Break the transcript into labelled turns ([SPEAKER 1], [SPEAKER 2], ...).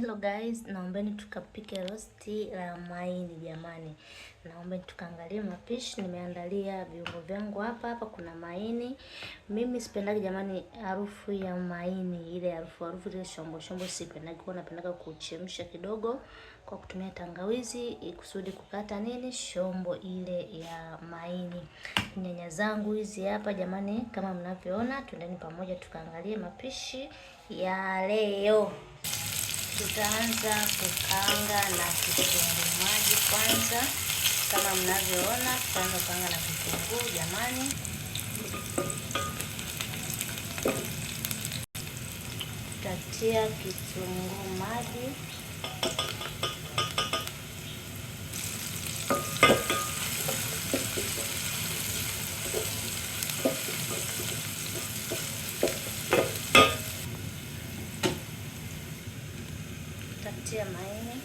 [SPEAKER 1] Hello guys, naombeni tukapike rosti la maini jamani. Naombeni tukaangalie mapishi. Nimeandalia viungo vyangu hapa kuna maini. Mimi sipendagi jamani harufu ya maini, ile harufu ile shombo sipendagi. Kwa napendaga kuchemsha kidogo kwa kutumia tangawizi ikusudi kukata nini shombo ile ya maini. Nyanya zangu hizi hapa jamani, kama mnavyoona. Twendeni pamoja tukaangalie mapishi ya leo. Tutaanza kukaanga na kitunguu maji kwanza, kama mnavyoona. Tutaanza kukaanga na kitunguu jamani. Tutatia kitunguu maji, tutatia maini,